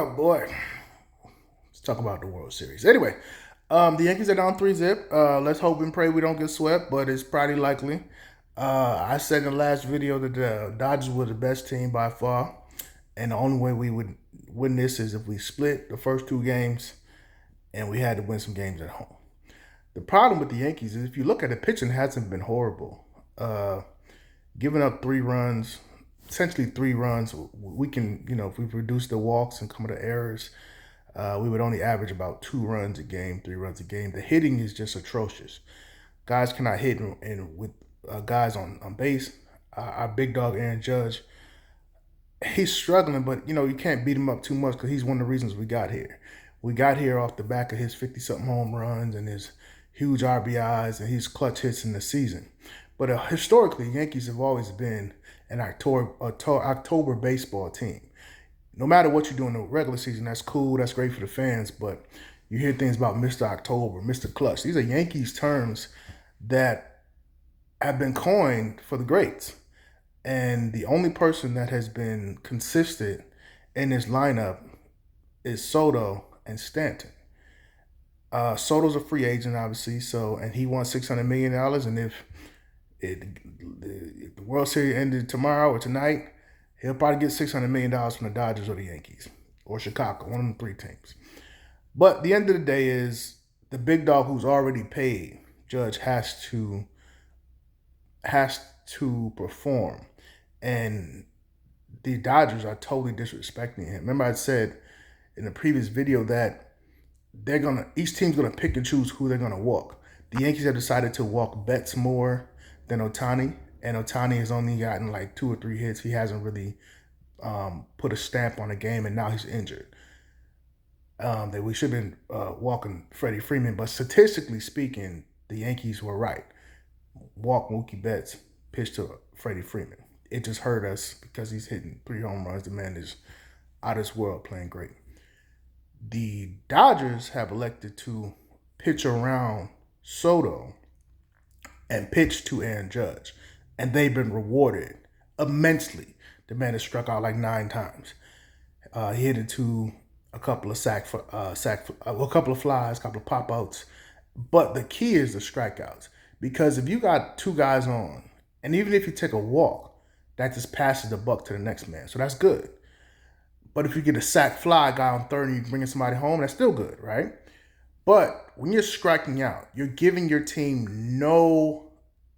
Oh boy, let's talk about the World Series. Anyway, the Yankees are down 3-zip. Let's hope and pray we don't get swept, but it's probably likely. I said in the last video that the Dodgers were the best team by far, and the only way we would win this is if we split the first two games, and we had to win some games at home. The problem with the Yankees is if you look at it, pitching hasn't been horrible. Uh, Giving up 3 runs, essentially 3 runs, we can, if we reduce the walks and some of the errors, we would only average about 2 runs a game, 3 runs a game. The hitting is just atrocious. Guys cannot hit and with guys on base. Our big dog Aaron Judge, he's struggling, but you can't beat him up too much because he's one of the reasons we got here. We got here off the back of his 50-something home runs and his huge RBIs and his clutch hits in the season. But historically, Yankees have always been an October baseball team. No matter what you do in the regular season, that's cool, that's great for the fans, but you hear things about Mr. October, Mr. Clutch. These are Yankees terms that have been coined for the greats. And the only person that has been consistent in this lineup is Soto and Stanton. Soto's a free agent, obviously, and he won $600 million. And if the World Series ended tomorrow or tonight, he'll probably get $600 million from the Dodgers or the Yankees or Chicago, one of them 3 teams. But the end of the day is the big dog who's already paid, Judge, has to perform. And the Dodgers are totally disrespecting him. Remember I said in the previous video that each team's gonna pick and choose who they're gonna walk. The Yankees have decided to walk Betts more than Ohtani, and Ohtani has only gotten like 2 or 3 hits. He hasn't really put a stamp on a game, and now he's injured. That we should have been walking Freddie Freeman, but statistically speaking, the Yankees were right. Walk Mookie Betts, pitch to Freddie Freeman. It just hurt us because he's hitting 3 home runs. The man is out of this world, playing great. The Dodgers have elected to pitch around Soto and pitch to Aaron Judge, and they've been rewarded immensely. The man has struck out like 9 times. He hit into a couple of a couple of flies, a couple of pop outs. But the key is the strikeouts, because if you got 2 guys on, and even if you take a walk, that just passes the buck to the next man. So that's good. But if you get a sac fly guy on third and you're bringing somebody home, that's still good, right? But when you're striking out, you're giving your team no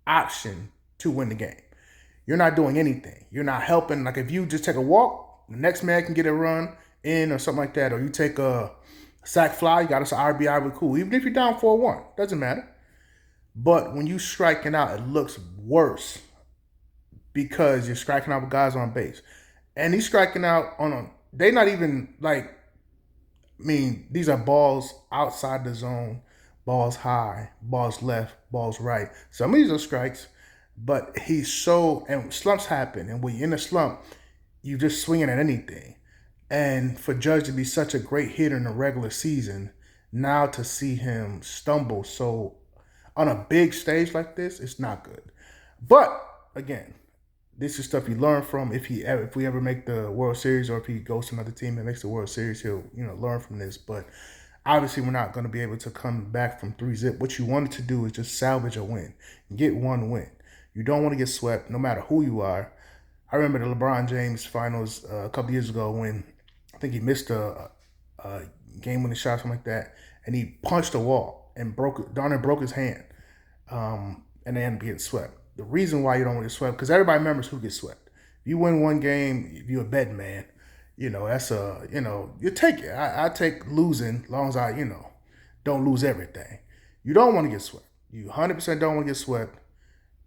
option to win the game. You're not doing anything. You're not helping. Like if you just take a walk, the next man can get a run in or something like that. Or you take a sac fly, you got us an RBI, we're cool. Even if you're down 4-1, doesn't matter. But when you striking out, it looks worse because you're striking out with guys on base. And he's striking out they're not even these are balls outside the zone, balls high, balls left, balls right. Some of these are strikes, but and slumps happen. And when you're in a slump, you're just swinging at anything. And for Judge to be such a great hitter in the regular season, now to see him stumble so on a big stage like this, it's not good. But again, this is stuff you learn from. If we ever make the World Series, or if he goes to another team and makes the World Series, he'll learn from this. But obviously, we're not going to be able to come back from 3-zip. What you wanted to do is just salvage a win, get 1 win. You don't want to get swept, no matter who you are. I remember the LeBron James finals a couple years ago when I think he missed a game-winning shot, something like that, and he punched a wall and broke his hand, and they ended up getting swept. The reason why you don't want to get swept, because everybody remembers who gets swept. If you win 1 game, if you're a betting man, that's you take it. I take losing as long as I, don't lose everything. You don't want to get swept. You 100% don't want to get swept.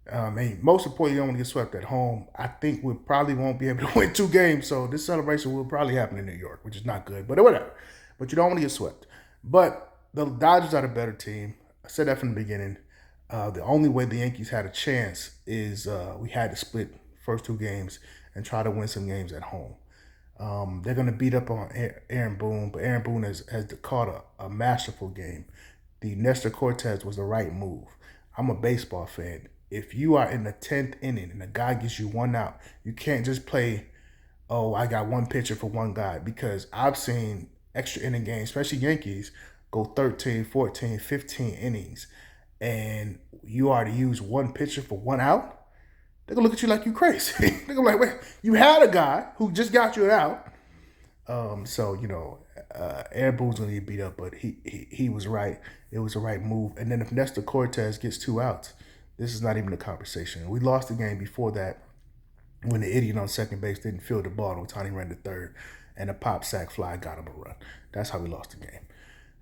And most importantly, you don't want to get swept at home. I think we probably won't be able to win 2 games, so this celebration will probably happen in New York, which is not good, but whatever. But you don't want to get swept. But the Dodgers are the better team. I said that from the beginning. The only way the Yankees had a chance is we had to split first 2 games and try to win some games at home. They're going to beat up on Aaron Boone, but Aaron Boone has caught a masterful game. The Nestor Cortez was the right move. I'm a baseball fan. If you are in the 10th inning and the guy gives you 1 out, you can't just play oh, I got one pitcher for one guy, because I've seen extra inning games, especially Yankees, go 13, 14, 15 innings, and you already use one pitcher for one out. They're gonna look at you like you crazy. They're gonna be like, wait, you had a guy who just got you an out. So Aaron Boone's gonna get beat up, but he was right. It was the right move. And then if Nestor Cortez gets 2 outs, this is not even a conversation. We lost the game before that when the idiot on second base didn't field the ball when Tony ran to third, and a pop sack fly got him a run. That's how we lost the game.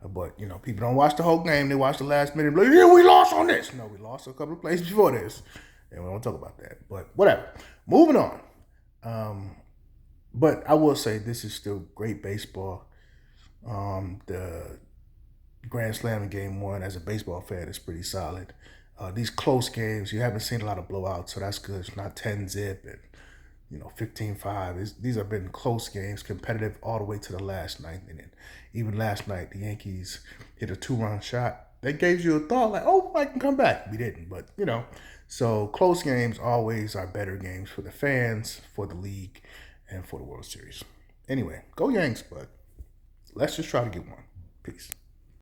But people don't watch the whole game. They watch the last minute. Like, yeah, we lost on this. No, we lost a couple of plays before this, and we don't talk about that. But whatever. Moving on. But I will say this is still great baseball. The Grand Slam in Game 1, as a baseball fan, is pretty solid. These close games, you haven't seen a lot of blowouts, so that's good. It's not 10-zip and 15-5. These have been close games, competitive all the way to the last ninth inning. Even last night, the Yankees hit a 2-run shot. That gave you a thought like, oh, I can come back. We didn't, but so close games always are better games for the fans, for the league, and for the World Series. Anyway, go Yanks, but let's just try to get one. Peace.